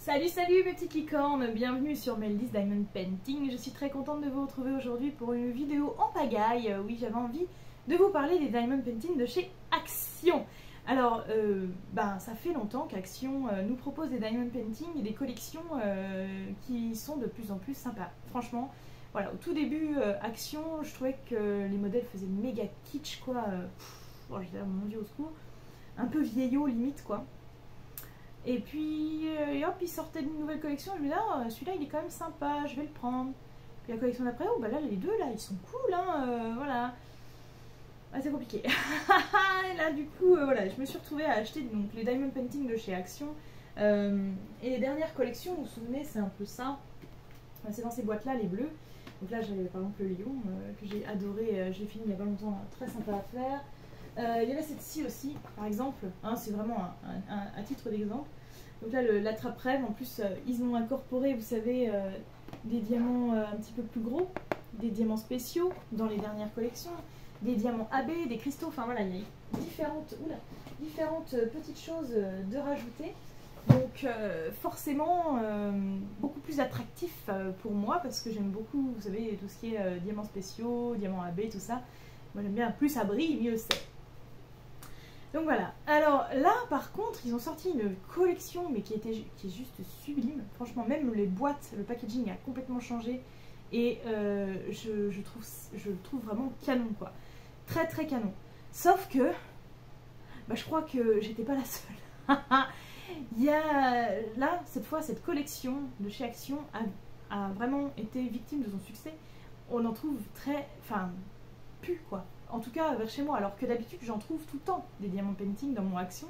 Salut salut mes petites licornes, bienvenue sur Meldy's Diamond Painting. Je suis très contente de vous retrouver aujourd'hui pour une vidéo en pagaille. Oui, j'avais envie de vous parler des Diamond Painting de chez Action. Alors, ça fait longtemps qu'Action nous propose des Diamond Painting et des collections qui sont de plus en plus sympas. Franchement, voilà, au tout début, Action, je trouvais que les modèles faisaient méga kitsch, quoi. Je disais, mon dieu, au secours. Un peu vieillot, limite, quoi. Et puis, hop, il sortait d'une nouvelle collection. Je me disais, ah, celui-là, il est quand même sympa, je vais le prendre. Puis la collection d'après, oh, bah là, les deux, là, ils sont cool, hein, voilà. Ah, c'est compliqué. Et là, du coup, voilà, je me suis retrouvée à acheter donc, les Diamond Painting de chez Action. Et les dernières collections, vous vous souvenez, c'est un peu ça. C'est dans ces boîtes-là, les bleus. Donc là, j'avais par exemple le lion, que j'ai adoré, j'ai fini il n'y a pas longtemps, très sympa à faire. Il y avait cette-ci aussi, par exemple, hein, c'est vraiment un titre d'exemple. Donc là, l'attrape-rêve, en plus, ils ont incorporé, vous savez, des diamants un petit peu plus gros, des diamants spéciaux dans les dernières collections, des diamants AB, des cristaux, enfin voilà, il y a différentes petites choses de rajouter. Donc forcément, beaucoup plus attractif pour moi, parce que j'aime beaucoup, vous savez, tout ce qui est diamants spéciaux, diamants AB, tout ça. Moi j'aime bien, plus ça brille, mieux c'est. Donc voilà, alors là par contre ils ont sorti une collection mais qui est juste sublime. Franchement, même les boîtes, le packaging a complètement changé et je le trouve vraiment canon, quoi. Très très canon. Sauf que je crois que j'étais pas la seule. Il y a là, cette fois, cette collection de chez Action a vraiment été victime de son succès. On en trouve plus, quoi. En tout cas vers chez moi, alors que d'habitude j'en trouve tout le temps des diamants painting dans mon Action.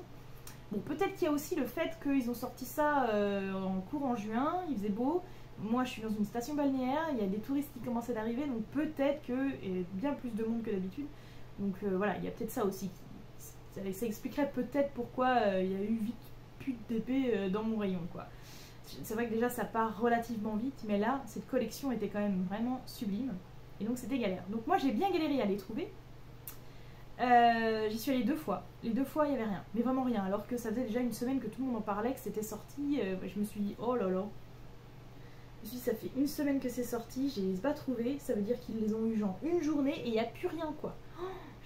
Bon, peut-être qu'il y a aussi le fait qu'ils ont sorti ça en courant juin, il faisait beau. Moi je suis dans une station balnéaire, il y a des touristes qui commençaient d'arriver, donc peut-être qu'il y a bien plus de monde que d'habitude. Donc voilà, il y a peut-être ça aussi. Ça expliquerait peut-être pourquoi il y a eu vite plus d'épée dans mon rayon, quoi. C'est vrai que déjà ça part relativement vite, mais là cette collection était quand même vraiment sublime. Et donc c'était galère. Donc moi j'ai bien galéré à les trouver. J'y suis allée 2 fois. Les 2 fois il n'y avait rien, mais vraiment rien. Alors que ça faisait déjà une semaine que tout le monde en parlait, que c'était sorti. Je me suis dit oh là là. Je me suis dit ça fait une semaine que c'est sorti, je les ai pas trouvés. Ça veut dire qu'ils les ont eu genre une journée et il n'y a plus rien, quoi.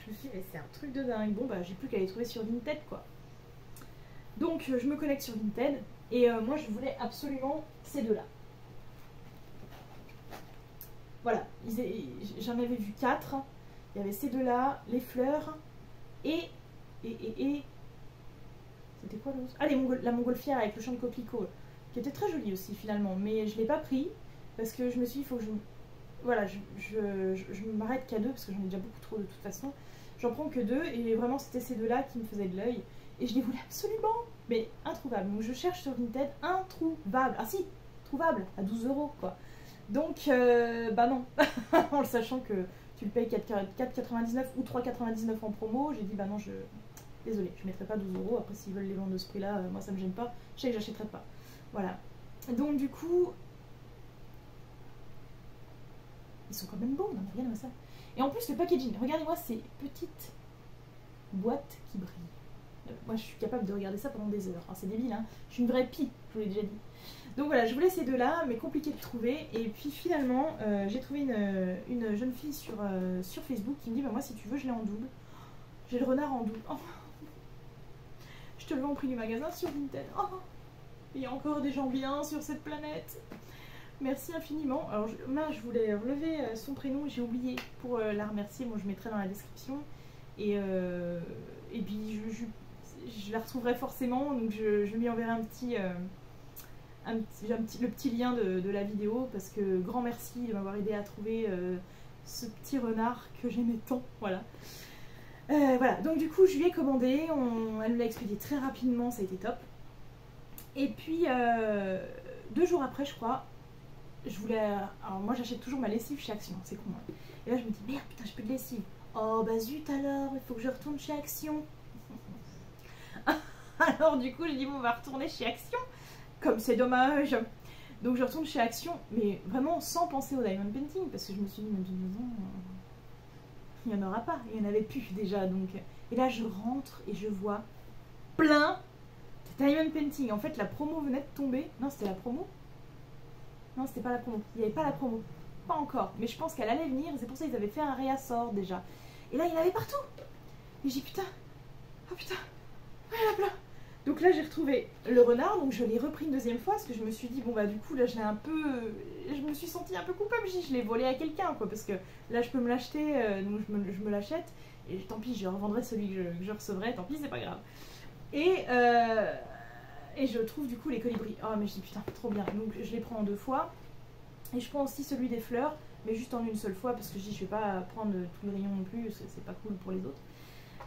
Je me suis dit c'est un truc de dingue. Bon j'ai plus qu'à les trouver sur Vinted, quoi. Donc je me connecte sur Vinted et moi je voulais absolument ces deux-là. Voilà, j'en avais vu 4. Il y avait ces deux-là, les fleurs et c'était quoi l'autre? Ah, la montgolfière avec le champ de coquelicot, qui était très jolie aussi finalement, mais je ne l'ai pas pris parce que je me suis dit, il faut que voilà, je m'arrête qu'à 2 parce que j'en ai déjà beaucoup trop de toute façon. J'en prends que 2 et vraiment c'était ces deux-là qui me faisaient de l'œil et je les voulais absolument, mais introuvables. Donc je cherche sur Vinted, introuvable. Ah si, trouvable à 12 € quoi. Donc, non, en le sachant que tu le payes 4,99 ou 3,99 en promo, j'ai dit non, désolé, je ne mettrai pas 12 €. Après, s'ils veulent les vendre de ce prix-là, moi ça me gêne pas, je sais que j'achèterai pas. Voilà. Donc, du coup, ils sont quand même beaux, non, regardez-moi ça. Et en plus, le packaging, regardez-moi ces petites boîtes qui brillent. Moi, je suis capable de regarder ça pendant des heures. C'est débile, hein. Je suis une vraie pie, je vous l'ai déjà dit. Donc voilà, je voulais ces deux-là, mais compliqué de trouver. Et puis finalement, j'ai trouvé une jeune fille sur Facebook qui me dit moi, si tu veux, je l'ai en double. J'ai le renard en double. Oh. Je te le vends au prix du magasin sur Vinted. Oh. Il y a encore des gens bien sur cette planète. Merci infiniment. Alors, je voulais relever son prénom, j'ai oublié pour la remercier. Moi, je mettrai dans la description. Et puis, je la retrouverai forcément. Donc, je lui enverrai le petit lien de la vidéo, parce que grand merci de m'avoir aidé à trouver ce petit renard que j'aimais tant. Voilà. Voilà, donc du coup je lui ai commandé, elle me l'a expédié très rapidement, ça a été top. Et puis 2 jours après, je crois, alors moi j'achète toujours ma lessive chez Action, c'est con, hein. Et là je me dis merde, putain, j'ai plus de lessive. Oh bah zut, alors il faut que je retourne chez Action. Alors du coup j'ai dit bon, on va retourner chez Action. Comme c'est dommage. Donc je retourne chez Action, mais vraiment sans penser au Diamond Painting, parce que je me suis dit, mais de toute façon, il n'y en aura pas, il n'y en avait plus déjà. Donc. Et là je rentre et je vois plein C'était Diamond Painting. En fait, la promo venait de tomber. Non, c'était la promo? Non, c'était pas la promo. Il n'y avait pas la promo. Pas encore. Mais je pense qu'elle allait venir. C'est pour ça qu'ils avaient fait un réassort déjà. Et là, il y en avait partout. Et j'ai dit putain. Oh putain. Oh, il y en a plein. Donc là, j'ai retrouvé le renard. Donc je l'ai repris une deuxième fois. Parce que je me suis dit, bon bah du coup, là, je l'ai un peu... Je me suis sentie un peu coupable. Je l'ai volé à quelqu'un, quoi. Parce que là, je peux me l'acheter. Donc je me l'achète. Et tant pis, je revendrai celui que je recevrai. Tant pis, c'est pas grave. Et je trouve du coup les colibris. Oh mais je dis putain, trop bien. Donc je les prends en 2 fois. Et je prends aussi celui des fleurs, mais juste en une seule fois parce que je dis je vais pas prendre tout le rayon non plus, parce que c'est pas cool pour les autres.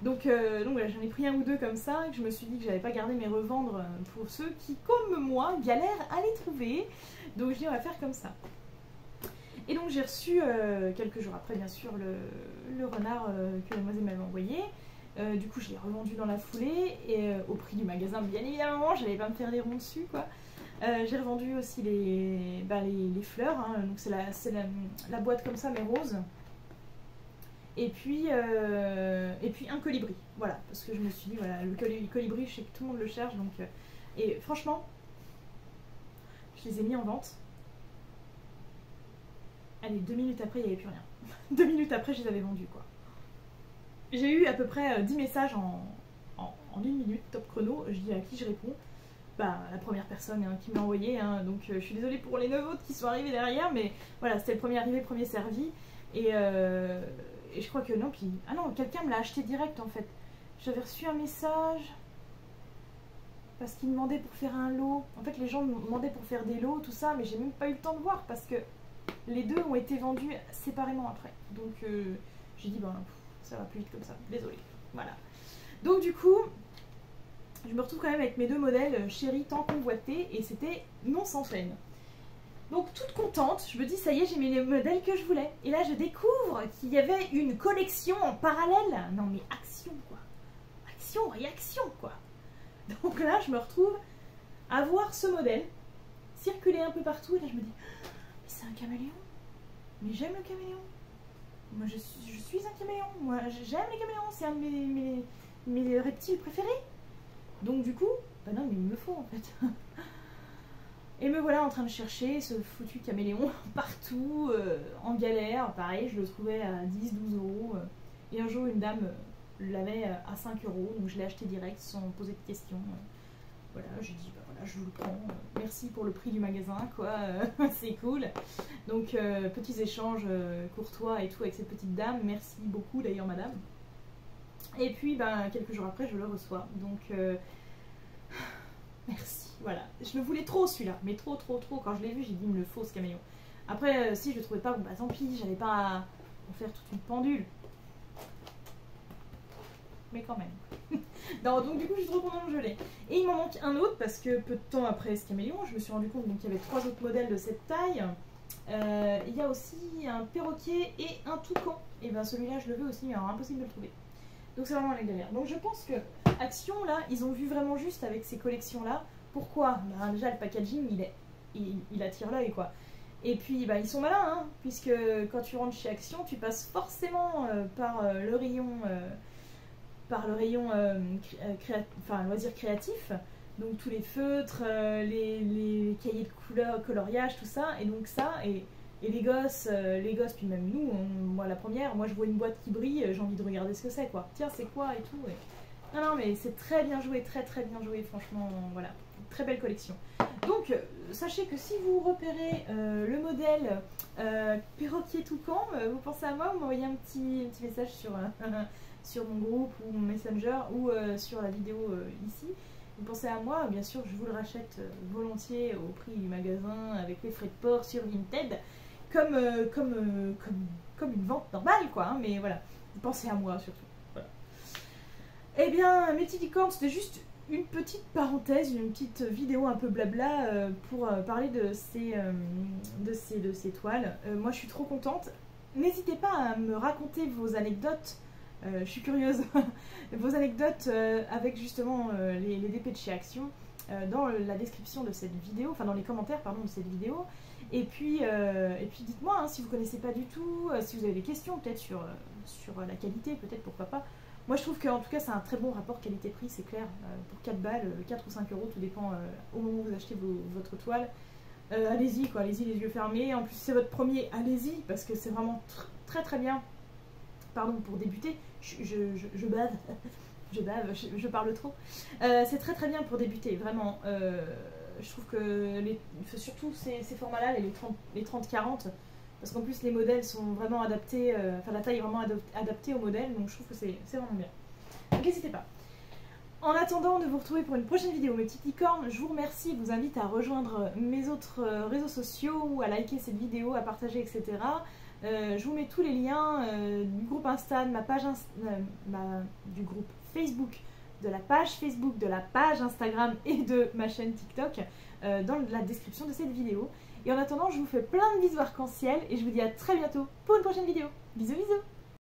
Donc voilà, j'en ai pris un ou deux comme ça, et que je me suis dit que j'allais pas garder mes revendre pour ceux qui, comme moi, galèrent à les trouver. Donc je dis on va faire comme ça. Et donc j'ai reçu quelques jours après bien sûr le renard que mademoiselle m'avait envoyé. Du coup je l'ai revendu dans la foulée et au prix du magasin bien évidemment, j'allais pas me faire des ronds dessus quoi. J'ai revendu aussi les fleurs, hein. Donc c'est la boîte comme ça mais rose. Et puis un colibri, voilà, parce que je me suis dit voilà, le colibri je sais que tout le monde le cherche donc et franchement je les ai mis en vente. Allez, 2 minutes après il n'y avait plus rien. 2 minutes après je les avais vendus quoi. J'ai eu à peu près 10 messages en 1 minute, top chrono. Je dis à qui je réponds. Bah, la première personne hein, qui m'a envoyé. Hein, donc je suis désolée pour les 9 autres qui sont arrivés derrière. Mais voilà, c'était le premier arrivé, premier servi. Et je crois que non. Puis, ah non, quelqu'un me l'a acheté direct en fait. J'avais reçu un message. Parce qu'il me demandait pour faire un lot. En fait, les gens me demandaient pour faire des lots, tout ça. Mais j'ai même pas eu le temps de voir. Parce que les deux ont été vendus séparément après. Donc j'ai dit, ben... ça va plus vite comme ça, désolée. Voilà. Donc du coup, je me retrouve quand même avec mes 2 modèles chéris tant convoités et c'était non sans peine. Donc toute contente, je me dis ça y est, j'ai mis les modèles que je voulais. Et là je découvre qu'il y avait une collection en parallèle. Non mais action quoi. Action, réaction quoi. Donc là je me retrouve à voir ce modèle circuler un peu partout et là je me dis, mais c'est un caméléon. Mais j'aime le caméléon. Moi je suis un caméléon, moi j'aime les caméléons, c'est un de mes reptiles préférés. Donc du coup, bah non mais il me le faut en fait. Et me voilà en train de chercher ce foutu caméléon partout, en galère, pareil, je le trouvais à 10-12 euros. Et un jour une dame l'avait à 5 euros, donc je l'ai acheté direct sans poser de questions. Voilà, j'ai dit bah voilà, je vous le prends, merci pour le prix du magasin quoi, c'est cool. Donc petits échanges courtois et tout avec cette petite dame, merci beaucoup d'ailleurs madame. Et puis ben, quelques jours après je le reçois, donc merci, voilà. Je le voulais trop celui-là, mais trop, quand je l'ai vu j'ai dit il me le faut ce caméléon. Après si je le trouvais pas, bon bah tant pis, j'avais pas à en faire toute une pendule. Mais quand même. Non, donc du coup je suis trop contente de je l'ai. Et il m'en manque un autre parce que peu de temps après ce caméléon, je me suis rendu compte qu'il y avait 3 autres modèles de cette taille. Il y a aussi un perroquet et un toucan. Et ben celui-là je le veux aussi, mais alors impossible de le trouver. Donc c'est vraiment la galère. Donc je pense que Action là, ils ont vu vraiment juste avec ces collections là. Pourquoi? Ben, déjà le packaging il attire l'œil quoi. Et puis bah, ils sont malins hein, puisque quand tu rentres chez Action, tu passes forcément par le rayon loisirs créatifs, donc tous les feutres, les cahiers de couleurs, coloriage, tout ça, et donc ça, et les gosses, puis même nous, moi la première, moi je vois une boîte qui brille, j'ai envie de regarder ce que c'est quoi, tiens c'est quoi et tout, et... non mais c'est très bien joué, très bien joué, franchement, voilà, très belle collection. Donc sachez que si vous repérez le modèle perroquet toucan, vous pensez à moi, vous m'envoyez un petit message sur mon groupe ou mon messenger ou sur la vidéo ici. Vous pensez à moi, bien sûr je vous le rachète volontiers au prix du magasin avec les frais de port sur Vinted comme une vente normale quoi, hein, mais voilà, vous pensez à moi surtout. Voilà. Eh bien mes petites licornes, c'était juste une petite parenthèse, une petite vidéo un peu blabla pour parler de ces toiles. Moi je suis trop contente. N'hésitez pas à me raconter vos anecdotes. Je suis curieuse, vos anecdotes avec justement les DP de chez Action dans la description de cette vidéo, enfin dans les commentaires pardon de cette vidéo. Et puis dites-moi hein, si vous connaissez pas du tout, si vous avez des questions peut-être sur la qualité, peut-être pourquoi pas. Moi je trouve qu'en tout cas c'est un très bon rapport qualité-prix, c'est clair, pour 4 balles, 4 ou 5 euros, tout dépend au moment où vous achetez votre toile. Allez-y quoi, allez-y les yeux fermés, en plus c'est votre premier, allez-y, parce que c'est vraiment très très bien, pardon pour débuter, je bave, je parle trop, c'est très très bien pour débuter, vraiment, je trouve que surtout ces formats-là, les 30-40, parce qu'en plus les modèles sont vraiment adaptés, enfin la taille est vraiment adaptée au modèle, donc je trouve que c'est vraiment bien. Donc n'hésitez pas. En attendant de vous retrouver pour une prochaine vidéo, mes petites licornes, je vous remercie, vous invite à rejoindre mes autres réseaux sociaux, ou à liker cette vidéo, à partager, etc. Je vous mets tous les liens du groupe Insta, de ma page du groupe Facebook, de la page Facebook, de la page Instagram et de ma chaîne TikTok dans la description de cette vidéo. Et en attendant, je vous fais plein de bisous arc-en-ciel et je vous dis à très bientôt pour une prochaine vidéo. Bisous bisous.